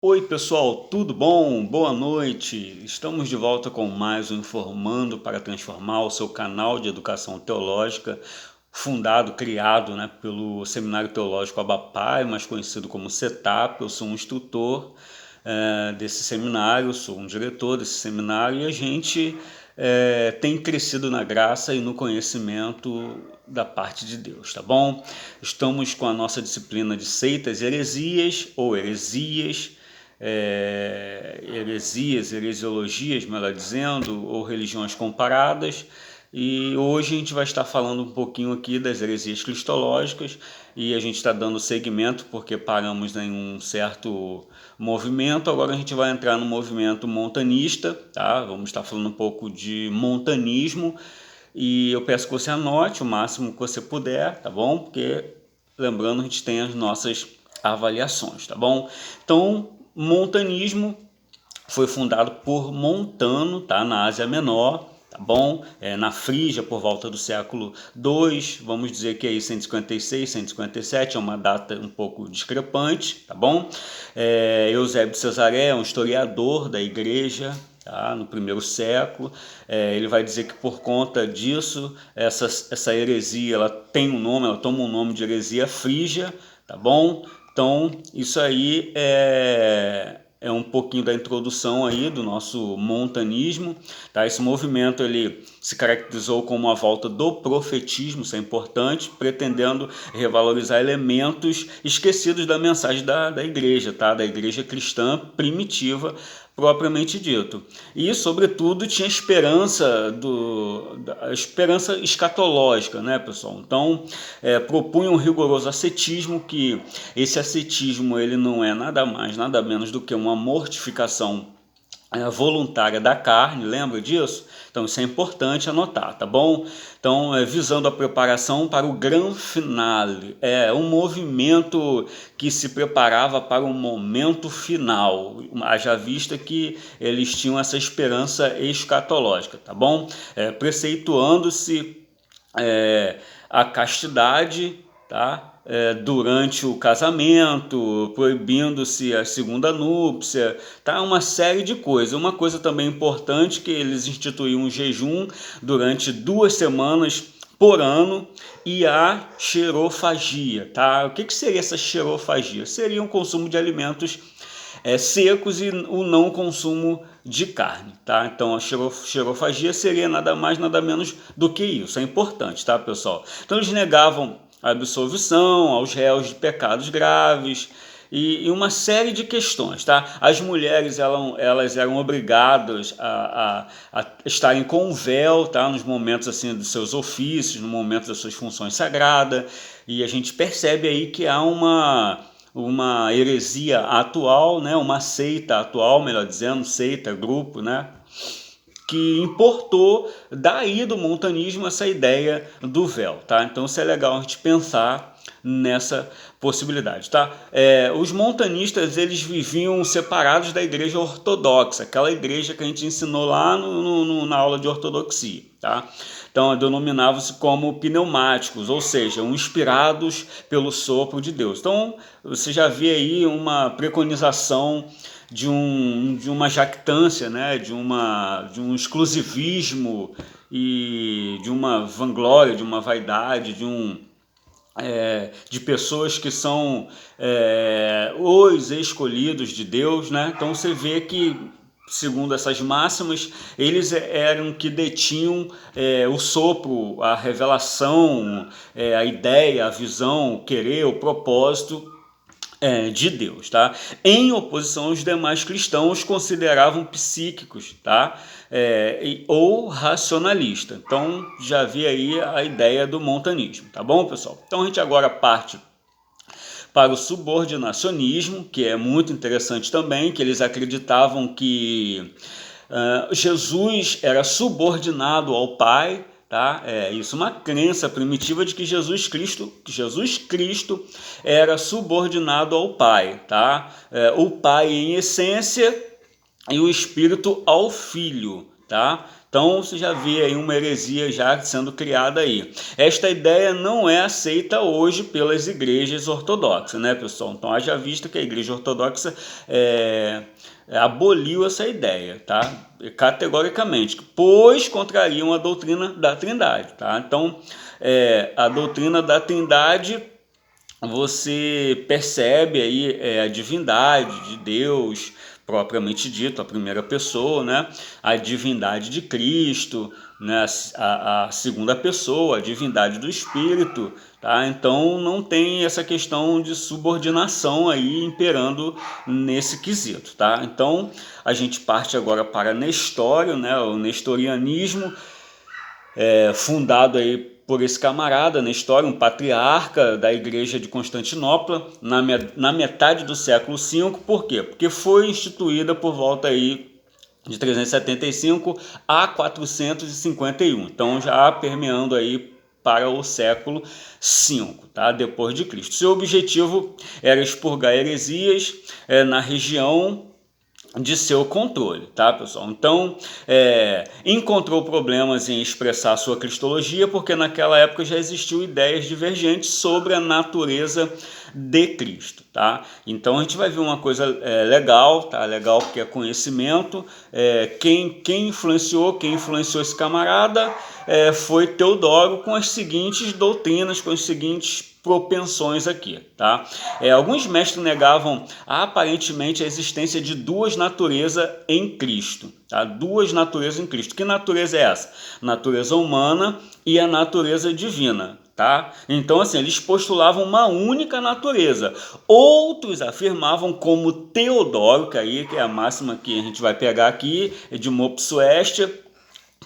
Oi, pessoal, tudo bom? Boa noite. Estamos de volta com mais um Informando para Transformar, o seu canal de educação teológica, fundado, criado, pelo Seminário Teológico Abapai, mais conhecido como CETAP. Eu sou um instrutor desse seminário, sou um diretor desse seminário e a gente tem crescido na graça e no conhecimento da parte de Deus, tá bom? Estamos com a nossa disciplina de seitas, heresias ou heresias, heresias, heresiologias, melhor dizendo, ou religiões comparadas. E hoje a gente vai estar falando um pouquinho aqui das heresias cristológicas e a gente está dando seguimento porque paramos em um certo movimento. Agora a gente vai entrar no movimento montanista, tá? Vamos estar falando um pouco de montanismo e eu peço que você anote o máximo que você puder, tá bom? Porque, lembrando, a gente tem as nossas avaliações, tá bom? Então, montanismo foi fundado por Montano, tá? Na Ásia Menor, tá bom? Na Frígia, por volta do século II, vamos dizer que aí 156, 157, é uma data um pouco discrepante, tá bom? Eusébio de Cesaré é um historiador da igreja, tá? No primeiro século, ele vai dizer que por conta disso, essa heresia, ela tem um nome, ela toma um nome de heresia frígia, tá bom? Então, isso aí é um pouquinho da introdução aí do nosso montanismo, tá? Esse movimento ele se caracterizou como a volta do profetismo, isso é importante, pretendendo revalorizar elementos esquecidos da mensagem da igreja, tá? Da igreja cristã primitiva, propriamente dito. E, sobretudo, tinha a esperança escatológica, né, pessoal? Então, propunha um rigoroso ascetismo, que esse ascetismo ele não é nada mais, nada menos do que uma mortificação voluntária da carne, lembra disso? Então isso é importante anotar, tá bom? Então, visando a preparação para o grande finale, um movimento que se preparava para o momento final, haja vista que eles tinham essa esperança escatológica, tá bom? Preceituando-se a castidade, tá? Durante o casamento, proibindo-se a segunda núpcia, tá? Uma série de coisas. Uma coisa também importante, que eles instituíam um jejum durante 2 semanas por ano e a xerofagia, tá? O que seria essa xerofagia? Seria um consumo de alimentos secos e o não consumo de carne, tá? Então a xerofagia seria nada mais, nada menos do que isso. É importante, tá, pessoal? Então eles negavam a absolvição aos réus de pecados graves e uma série de questões, tá? As mulheres elas eram obrigadas a estarem com véu, tá? Nos momentos assim dos seus ofícios, no momento das suas funções sagradas, e a gente percebe aí que há uma heresia atual, né? Uma seita atual, melhor dizendo, seita, grupo, né? Que importou daí do montanismo essa ideia do véu, tá? Então isso é legal a gente pensar nessa possibilidade, tá? Os montanistas eles viviam separados da igreja ortodoxa, aquela igreja que a gente ensinou lá na aula de ortodoxia, tá? Então denominavam-se como pneumáticos, ou seja, inspirados pelo sopro de Deus. Então você já vê aí uma preconização de uma jactância, né? de um exclusivismo e de uma vanglória, de uma vaidade, de pessoas que são os escolhidos de Deus, né? Então você vê que, segundo essas máximas, eles eram que detinham o sopro, a revelação, a ideia, a visão, o querer, o propósito de Deus, tá? Em oposição aos demais cristãos, consideravam psíquicos, tá? Ou racionalista. Então já vi aí a ideia do montanismo, tá bom, pessoal? Então a gente agora parte para o subordinacionismo, que é muito interessante também, que eles acreditavam que Jesus era subordinado ao Pai, tá? Isso, uma crença primitiva de que Jesus Cristo era subordinado ao Pai, tá? O Pai em essência e o Espírito ao Filho, tá? Então você já vê aí uma heresia já sendo criada aí. Esta ideia não é aceita hoje pelas igrejas ortodoxas, né, pessoal? Então haja vista que a igreja ortodoxa aboliu essa ideia, tá? Categoricamente, pois contrariam a doutrina da Trindade, tá? Então a doutrina da Trindade, você percebe aí a divindade de Deus, propriamente dito, a primeira pessoa, né? A divindade de Cristo, né? A segunda pessoa, a divindade do Espírito, tá? Então não tem essa questão de subordinação aí imperando nesse quesito, tá? Então a gente parte agora para Nestório, né? O nestorianismo, fundado aí por esse camarada, Nestório, um patriarca da igreja de Constantinopla, na metade do século V. Por quê? Porque foi instituída por volta aí de 375 a 451. Então já permeando aí para o século V, tá? Depois de Cristo. Seu objetivo era expurgar heresias na região de seu controle, tá, pessoal? Então, encontrou problemas em expressar sua cristologia, porque naquela época já existiam ideias divergentes sobre a natureza de Cristo, tá? Então a gente vai ver uma coisa legal, tá? Legal porque é conhecimento. Quem influenciou esse camarada foi Teodoro, com as seguintes doutrinas, com as seguintes propensões aqui, tá? Alguns mestres negavam aparentemente a existência de duas naturezas em Cristo, tá? Duas naturezas em Cristo. Que natureza é essa? Natureza humana e a natureza divina, tá? Então, assim, eles postulavam uma única natureza. Outros afirmavam, como Teodoro, que é a máxima que a gente vai pegar aqui, de Mopsuestia,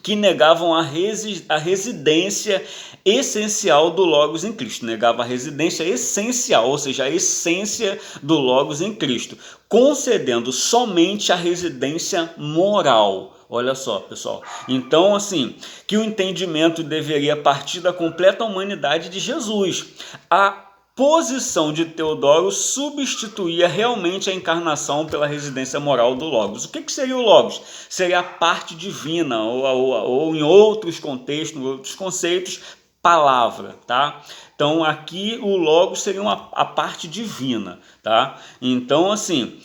que negavam a residência essencial do Logos em Cristo. Negava a residência essencial, ou seja, a essência do Logos em Cristo, concedendo somente a residência moral. Olha só, pessoal. Então, assim, que o entendimento deveria partir da completa humanidade de Jesus. A posição de Teodoro substituía realmente a encarnação pela residência moral do Logos. O que seria o Logos? Seria a parte divina, ou em outros contextos, em outros conceitos, palavra, tá? Então aqui o Logos seria a parte divina, tá? Então assim,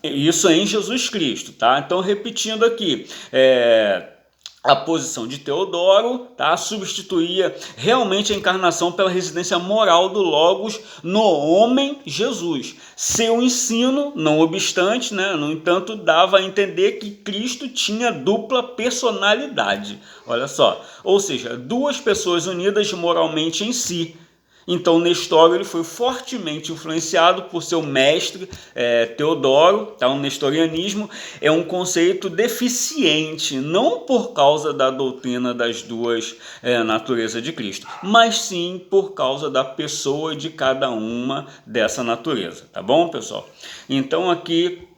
isso é em Jesus Cristo, tá? Então repetindo aqui, a posição de Teodoro, tá, substituía realmente a encarnação pela residência moral do Logos no homem Jesus. Seu ensino, não obstante, né, no entanto, dava a entender que Cristo tinha dupla personalidade. Olha só, ou seja, duas pessoas unidas moralmente em si. Então Nestório ele foi fortemente influenciado por seu mestre Teodoro, tá? O nestorianismo é um conceito deficiente, não por causa da doutrina das duas naturezas de Cristo, mas sim por causa da pessoa de cada uma dessa natureza, tá bom, pessoal? Então aqui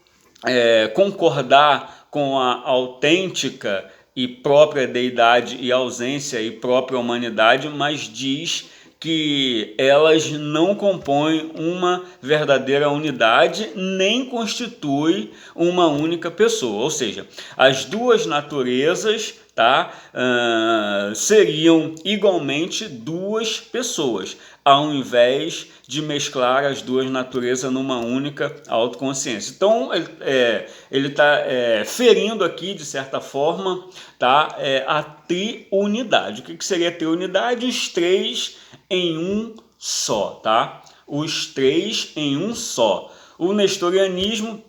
concordar com a autêntica e própria deidade e ausência e própria humanidade, mas diz que elas não compõem uma verdadeira unidade, nem constituem uma única pessoa. Ou seja, as duas naturezas, tá, seriam igualmente duas pessoas, ao invés de mesclar as duas naturezas numa única autoconsciência. Então, ele está ferindo aqui, de certa forma, tá, a triunidade. O que seria a triunidade? Os três em um só, tá? Os três em um só. O nestorianismo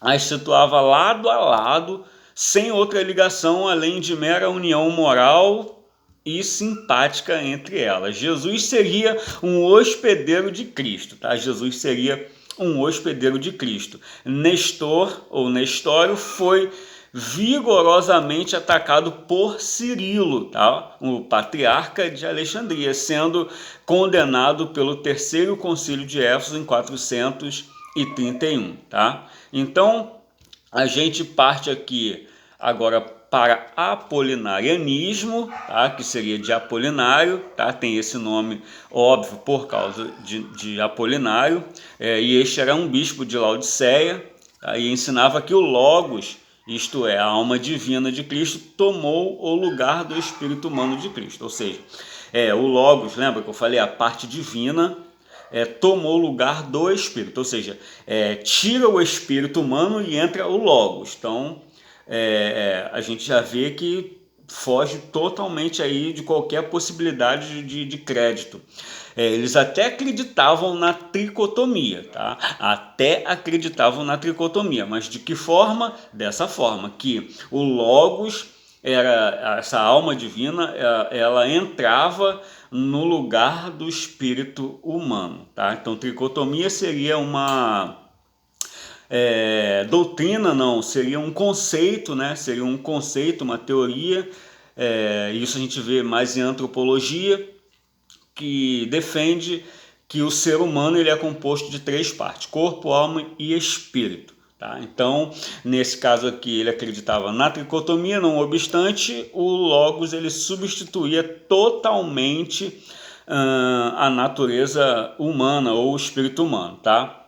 as situava lado a lado, sem outra ligação além de mera união moral e simpática entre elas. Jesus seria um hospedeiro de Cristo, tá? Jesus seria um hospedeiro de Cristo. Nestor, ou Nestório, foi vigorosamente atacado por Cirilo, tá? O patriarca de Alexandria, sendo condenado pelo Terceiro Concílio de Éfeso em 431, tá? Então, a gente parte aqui agora para apolinarianismo, tá? Que seria de Apolinário, tá? Tem esse nome óbvio por causa de Apolinário, e este era um bispo de Laodiceia, tá? E ensinava que o Logos isto é, a alma divina de Cristo tomou o lugar do espírito humano de Cristo, ou seja, o Logos, lembra que eu falei, a parte divina, tomou o lugar do espírito, ou seja, tira o espírito humano e entra o Logos. Então, a gente já vê que foge totalmente aí de qualquer possibilidade de crédito. Eles até acreditavam na tricotomia, tá? Até acreditavam na tricotomia, mas de que forma? Dessa forma, que o Logos, essa alma divina, ela entrava no lugar do espírito humano, tá? Então, tricotomia seria uma doutrina, não, seria um conceito, né? Seria um conceito, uma teoria. Isso a gente vê mais em antropologia, que defende que o ser humano ele é composto de 3 partes: corpo, alma e espírito. Tá? Então, nesse caso aqui, ele acreditava na tricotomia, não obstante, o Logos ele substituía totalmente a natureza humana ou o espírito humano. Tá?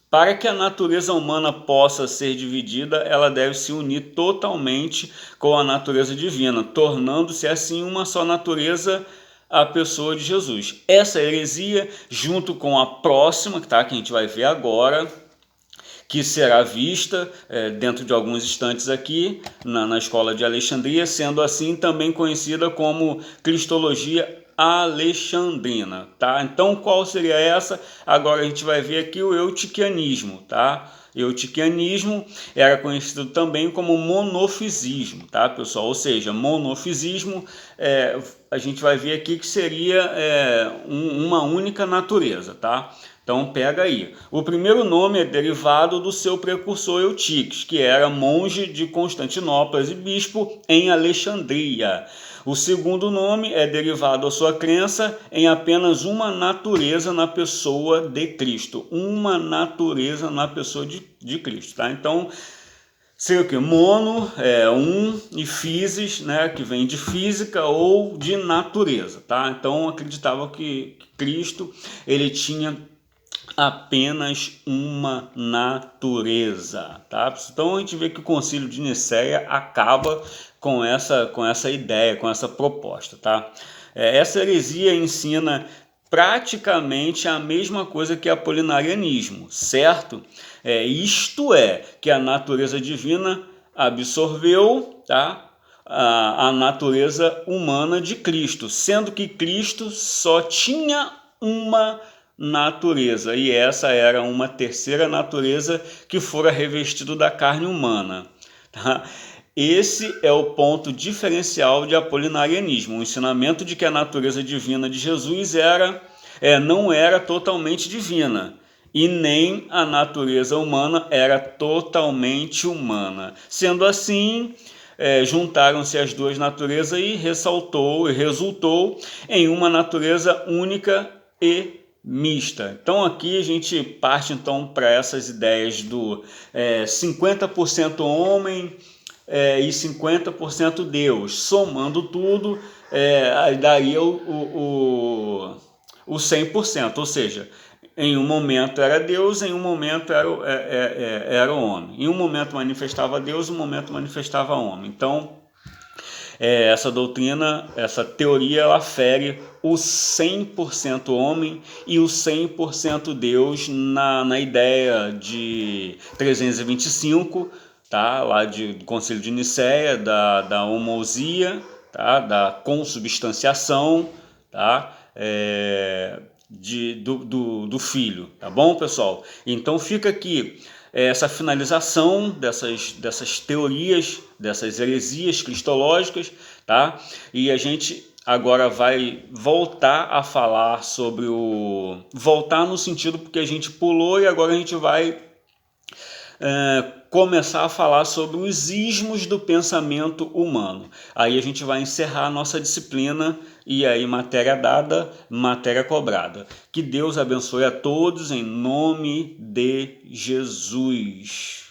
Para que a natureza humana possa ser dividida, ela deve se unir totalmente com a natureza divina, tornando-se assim uma só natureza, a pessoa de Jesus. Essa heresia, junto com a próxima, que a gente vai ver agora, que será vista dentro de alguns instantes aqui na escola de Alexandria, sendo assim também conhecida como Cristologia alexandrina, tá? Então, qual seria essa? Agora a gente vai ver aqui o eutiquianismo, tá? Eutiquianismo era conhecido também como monofisismo, tá, pessoal? Ou seja, monofisismo, a gente vai ver aqui que seria uma única natureza, tá? Então pega aí. O primeiro nome é derivado do seu precursor Eutiques, que era monge de Constantinopla e bispo em Alexandria. O segundo nome é derivado da sua crença em apenas uma natureza na pessoa de Cristo. Uma natureza na pessoa de Cristo, tá? Então, seria o que? Mono, e physis, né, que vem de física ou de natureza, tá? Então, acreditava que Cristo, ele tinha apenas uma natureza, tá? Então a gente vê que o Concílio de Nicéia acaba com essa ideia, com essa proposta, tá? Essa heresia ensina praticamente a mesma coisa que o apolinarianismo, certo? Isto é, que a natureza divina absorveu, tá? A natureza humana de Cristo, sendo que Cristo só tinha uma natureza, e essa era uma terceira natureza que fora revestido da carne humana, tá? Esse é o ponto diferencial de apolinarianismo, o ensinamento de que a natureza divina de Jesus não era totalmente divina, e nem a natureza humana era totalmente humana. Sendo assim, juntaram-se as duas naturezas e resultou em uma natureza única e mista. Então aqui a gente parte para essas ideias do 50% homem e 50% Deus, somando tudo, aí daria o 100%, ou seja, em um momento era Deus, em um momento era o homem. Em um momento manifestava Deus, em um momento manifestava o homem. Então, essa doutrina, essa teoria, ela fere o 100% homem e o 100% Deus na ideia de 325, tá? Lá do Concílio de Nicéia, da homoousia, tá? Da consubstanciação, tá? Do Filho, tá bom, pessoal? Então fica aqui essa finalização dessas teorias, dessas heresias cristológicas, tá? E a gente agora vai voltar a falar sobre voltar no sentido porque a gente pulou, e agora a gente vai começar a falar sobre os ismos do pensamento humano. Aí a gente vai encerrar a nossa disciplina, e aí matéria dada, matéria cobrada. Que Deus abençoe a todos em nome de Jesus.